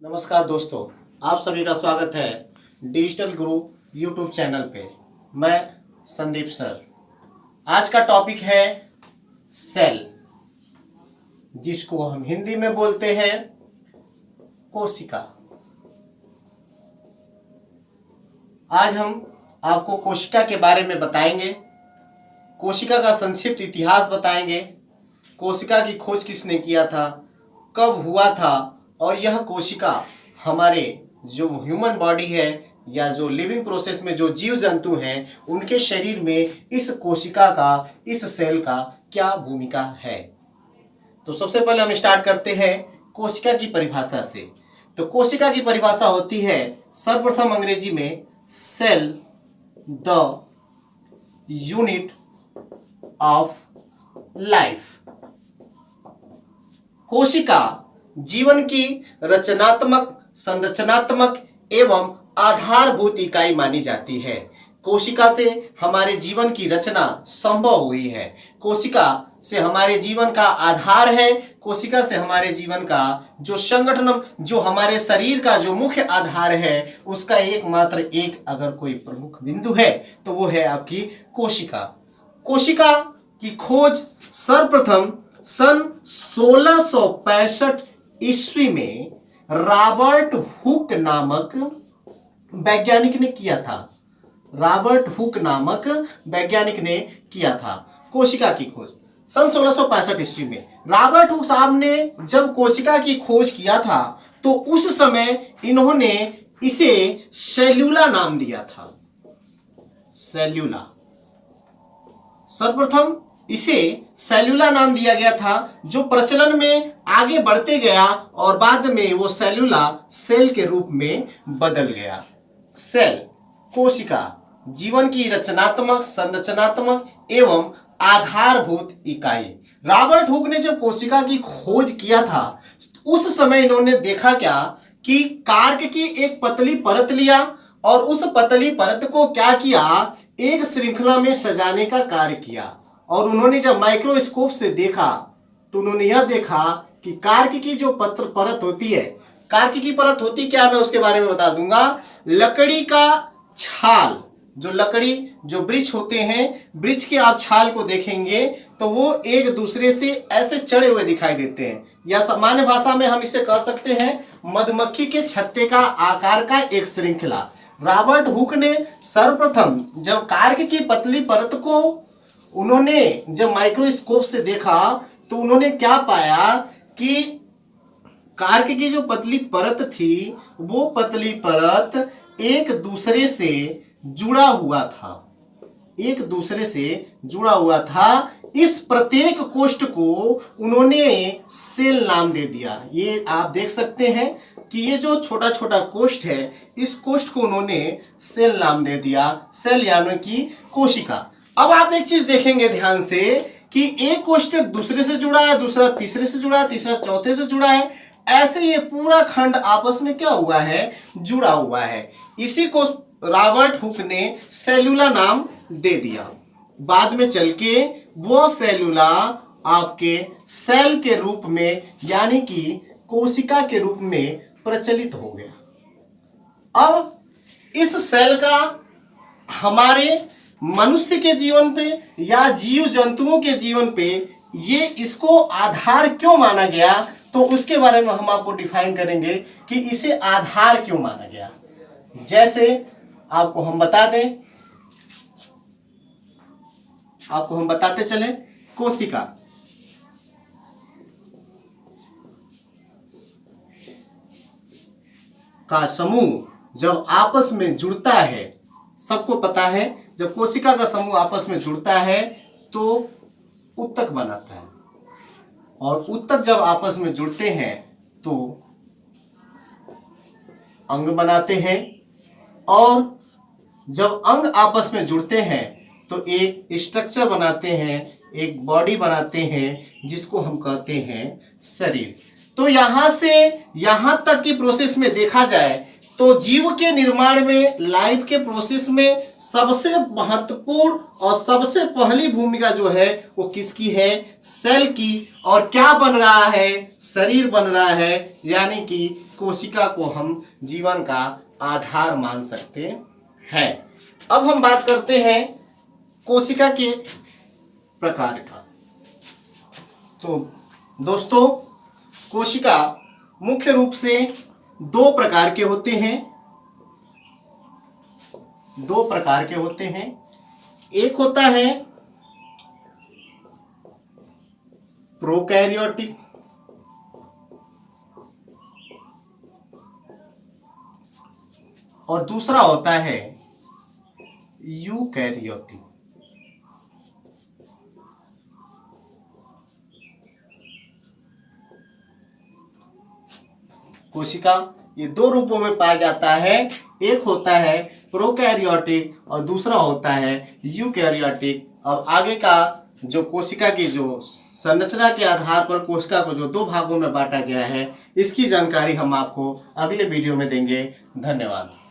नमस्कार दोस्तों, आप सभी का स्वागत है डिजिटल गुरु यूट्यूब चैनल पे। मैं संदीप सर। आज का टॉपिक है सेल, जिसको हम हिंदी में बोलते हैं कोशिका। आज हम आपको कोशिका के बारे में बताएंगे, कोशिका का संक्षिप्त इतिहास बताएंगे, कोशिका की खोज किसने किया था, कब हुआ था, और यह कोशिका हमारे जो ह्यूमन बॉडी है या जो लिविंग प्रोसेस में जो जीव जंतु हैं उनके शरीर में इस कोशिका का, इस सेल का क्या भूमिका है। तो सबसे पहले हम स्टार्ट करते हैं कोशिका की परिभाषा से। तो कोशिका की परिभाषा होती है सर्वप्रथम अंग्रेजी में cell the unit of life. कोशिका जीवन की रचनात्मक, संरचनात्मक एवं आधारभूत इकाई मानी जाती है। कोशिका से हमारे जीवन की रचना संभव हुई है। कोशिका से हमारे जीवन का आधार है। कोशिका से हमारे जीवन का जो संगठन, जो हमारे शरीर का जो मुख्य आधार है, उसका एकमात्र एक अगर कोई प्रमुख बिंदु है तो वो है आपकी कोशिका। कोशिका की खोज सर्वप्रथम सन 1665 ईस्वी में रॉबर्ट हुक नामक वैज्ञानिक ने किया था। रॉबर्ट हुक नामक वैज्ञानिक ने किया था कोशिका की खोज सन 1665 ईस्वी में। रॉबर्ट हुक साहब ने जब कोशिका की खोज किया था तो उस समय इन्होंने इसे सेल्यूला नाम दिया था। सेल्यूला, सर्वप्रथम इसे सेल्यूला नाम दिया गया था, जो प्रचलन में आगे बढ़ते गया और बाद में वो सेल्यूला सेल के रूप में बदल गया। सेल, कोशिका, जीवन की रचनात्मक, संरचनात्मक एवं आधारभूत इकाई। रॉबर्ट हुक ने जब कोशिका की खोज किया था उस समय इन्होंने देखा क्या कि कार्क की एक पतली परत लिया और उस पतली परत को क्या किया, एक श्रृंखला में सजाने का कार्य किया। और उन्होंने जब माइक्रोस्कोप से देखा तो उन्होंने यह देखा कि कार्क की जो परत होती है, कार्क की परत होती क्या, मैं उसके बारे में बता दूंगा। लकड़ी का छाल, जो लकड़ी, जो वृक्ष होते हैं, वृक्ष के आप छाल को देखेंगे तो वो एक दूसरे से ऐसे चढ़े हुए दिखाई देते हैं, या सामान्य भाषा में हम इसे कह सकते हैं मधुमक्खी के छत्ते का आकार का एक श्रृंखला। रॉबर्ट हुक ने सर्वप्रथम जब कार्क की पतली परत को उन्होंने जब माइक्रोस्कोप से देखा तो उन्होंने क्या पाया कि कार्क की जो पतली परत थी वो पतली परत एक दूसरे से जुड़ा हुआ था, एक दूसरे से जुड़ा हुआ था। इस प्रत्येक कोष्ठ को उन्होंने सेल नाम दे दिया। ये आप देख सकते हैं कि ये जो छोटा छोटा कोष्ठ है, इस कोष्ठ को उन्होंने सेल नाम दे दिया, सेल यानी कि कोशिका। अब आप एक चीज देखेंगे ध्यान से कि एक कोष्ठ दूसरे से जुड़ा है, दूसरा तीसरे से जुड़ा है, तीसरा चौथे से जुड़ा है, ऐसे ये पूरा खंड आपस में क्या हुआ है, जुड़ा हुआ है। इसी को रॉबर्ट हुक ने सेल्यूला नाम दे दिया। बाद में चल के वो सेल्यूला आपके सेल के रूप में यानी कि कोशिका के रूप में प्रचलित हो गया। अब इस सेल का हमारे मनुष्य के जीवन पे या जीव जंतुओं के जीवन पे ये इसको आधार क्यों माना गया, तो उसके बारे में हम आपको डिफाइन करेंगे कि इसे आधार क्यों माना गया। जैसे आपको हम बताते चले, कोशिका का समूह जब आपस में जुड़ता है, सबको पता है जब कोशिका का समूह आपस में जुड़ता है तो उत्तक बनाता है, और उत्तक जब आपस में जुड़ते हैं तो अंग बनाते हैं, और जब अंग आपस में जुड़ते हैं तो एक स्ट्रक्चर बनाते हैं, एक बॉडी बनाते हैं, जिसको हम कहते हैं शरीर। तो यहां से यहां तक की प्रोसेस में देखा जाए तो जीव के निर्माण में, लाइफ के प्रोसेस में सबसे महत्वपूर्ण और सबसे पहली भूमिका जो है वो किसकी है? सेल की। और क्या बन रहा है? शरीर बन रहा है, यानी कि कोशिका को हम जीवन का आधार मान सकते हैं। अब हम बात करते हैं कोशिका के प्रकार का। तो दोस्तों, कोशिका मुख्य रूप से दो प्रकार के होते हैं। एक होता है प्रोकैरियोटिक और दूसरा होता है यूकैरियोटिक। कोशिका ये दो रूपों में पाया जाता है। एक होता है प्रोकैरियोटिक और दूसरा होता है यूकैरियोटिक। अब आगे का जो कोशिका की जो संरचना के आधार पर कोशिका को जो दो भागों में बांटा गया है, इसकी जानकारी हम आपको अगले वीडियो में देंगे। धन्यवाद।